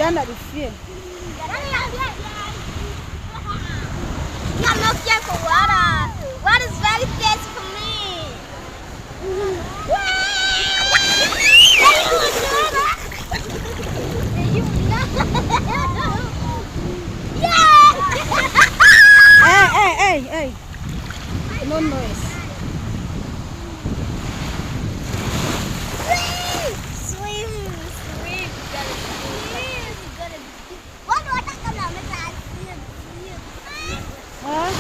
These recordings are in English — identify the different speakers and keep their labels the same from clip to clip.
Speaker 1: Yana the fear.
Speaker 2: I'm not scared for water. Water is very tasty for me.
Speaker 1: Hey. No noise.
Speaker 2: Swim. What do I talk about?
Speaker 1: Huh?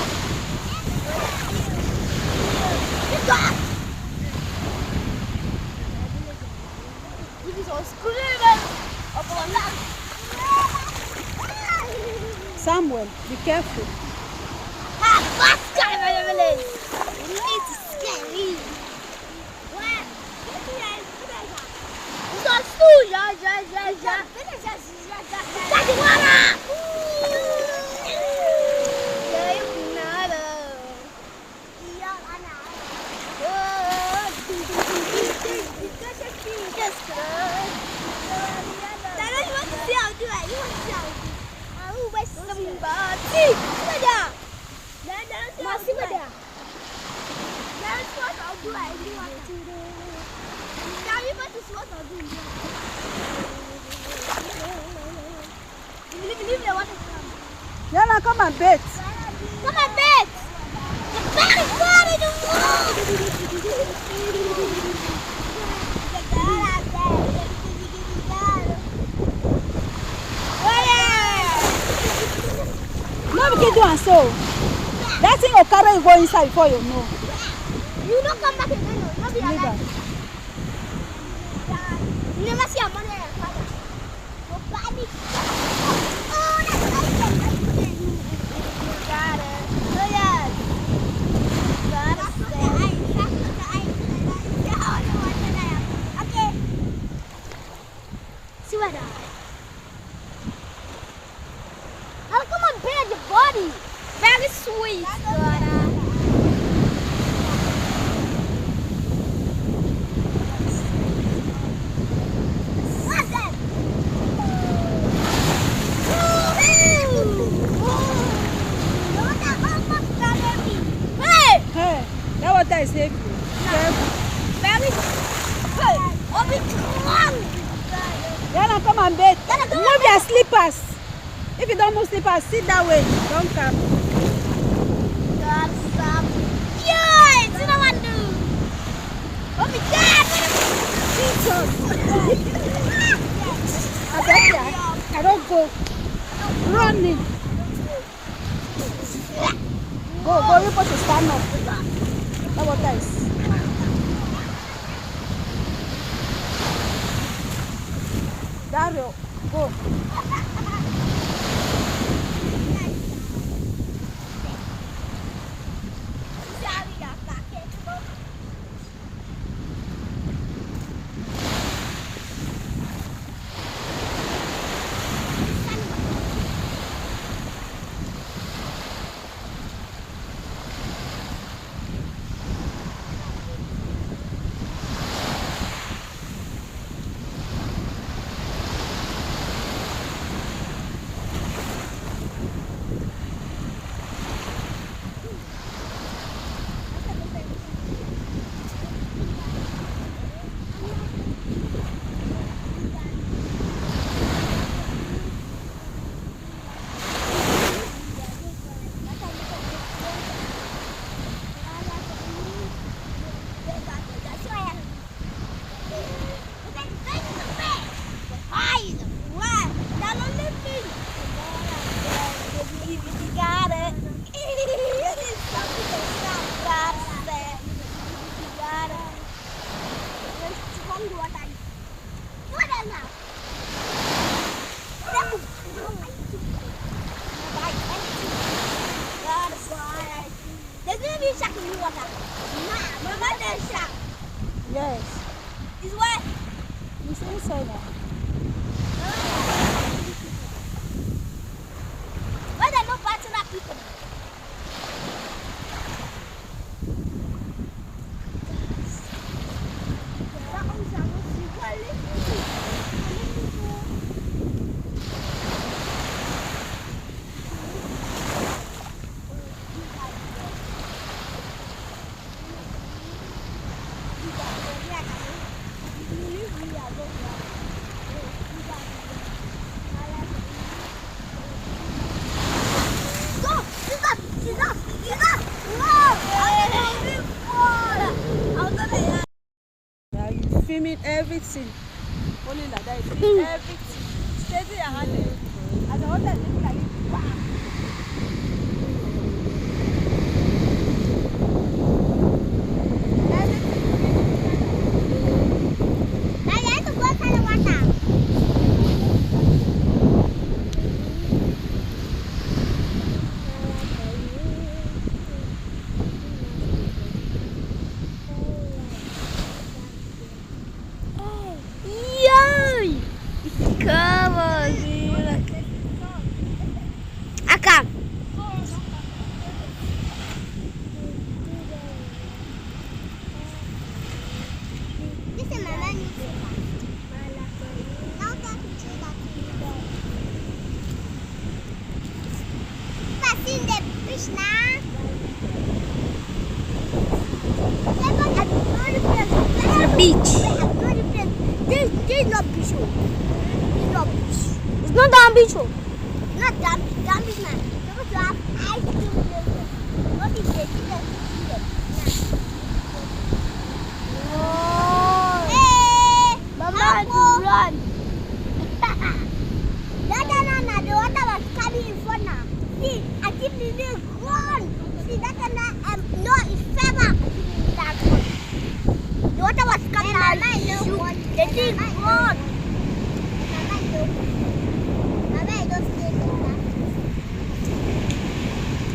Speaker 1: Samuel, be careful. Yana, come and bet.
Speaker 2: Come and bet. The bear is gone in the
Speaker 1: No, we can do and so. That thing will carry you go inside before you know.
Speaker 2: You don't come back again. You'll be alive. You never see a money in your father. Nobody. Oh, that's nice. You got it. Oh, yes. Got it. Okay. See what I Now come on, bear your body. Very sweet.
Speaker 1: Hey, that water is heavy. Careful.
Speaker 2: Very
Speaker 1: Yana, come and bet. Move your slippers. If you don't move slippers, sit that way. Don't come.
Speaker 2: Yes, you know what to do. Oh my God!
Speaker 1: I don't go. Running. Go, you're supposed to stand up. That water is. Dario, go. Yes.
Speaker 2: It's wet.
Speaker 1: It's inside now.
Speaker 2: Why there no partner people?
Speaker 1: filming everything. Only like that, you film everything. Steady your hand there. And the hotel is like, wow.
Speaker 2: Beach. This is not beach. It's not beach. It's not damn beach. Not damn beach, man. Supposed to have ice cream. What is it? Hey, Mama, run. The water was coming in front now. See, I keep the run. See, that no, it's further. The water was coming out. The thing gone.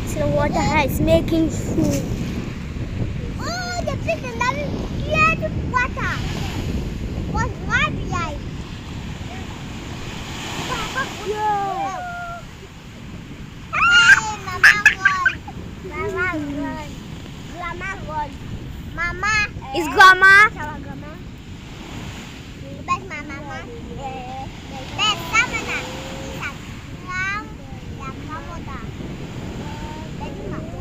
Speaker 2: So the water is making food. Oh, the fish is not scared of water. Was right behind. Hey, Mama gone. Mama gone. Grandma gone. Mama. Is grandma? Grandma. Best mama. Best samana. Ram. Yamamoda. Best mama.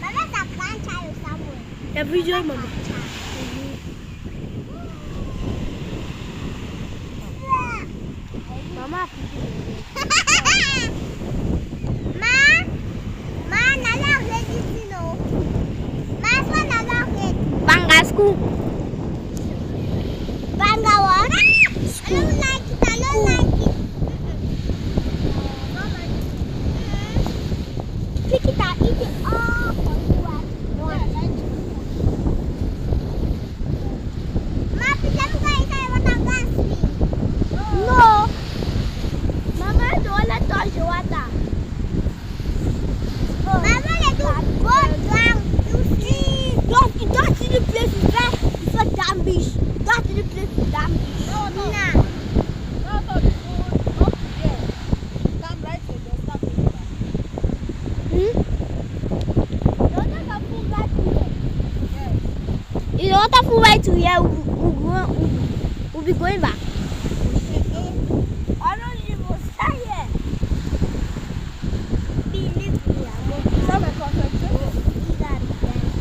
Speaker 2: Mama sa plancha yo somewhere.
Speaker 1: Every day, Mama. Mama.
Speaker 2: School. Banga what? I don't like it. I don't like it. Pick it up. Eat it all for you. No, I like it. Ma, please let me go inside water and sleep. No. Mama, don't let touch the water. Mama, let you go down. You see. Don't see the place is there. It's a damn beach. Don't see the place is damn beach. No.
Speaker 1: No, go there. Stand right there, just stop it.
Speaker 2: The water can full right to here.
Speaker 1: Yes.
Speaker 2: If the water full right to here, we'll be going back. I don't you will stay here. Believe me, I'm going to
Speaker 1: Stop and concentrate.
Speaker 2: see that again.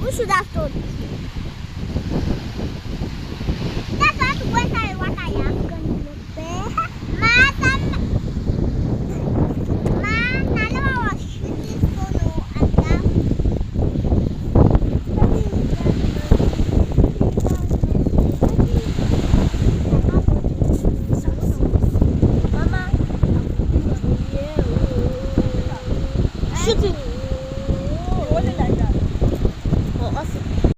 Speaker 2: We should have told. That's what to go inside water, yeah. Nana was shooting solo and down. Mama. Shooting.
Speaker 1: Only like that.
Speaker 2: For us.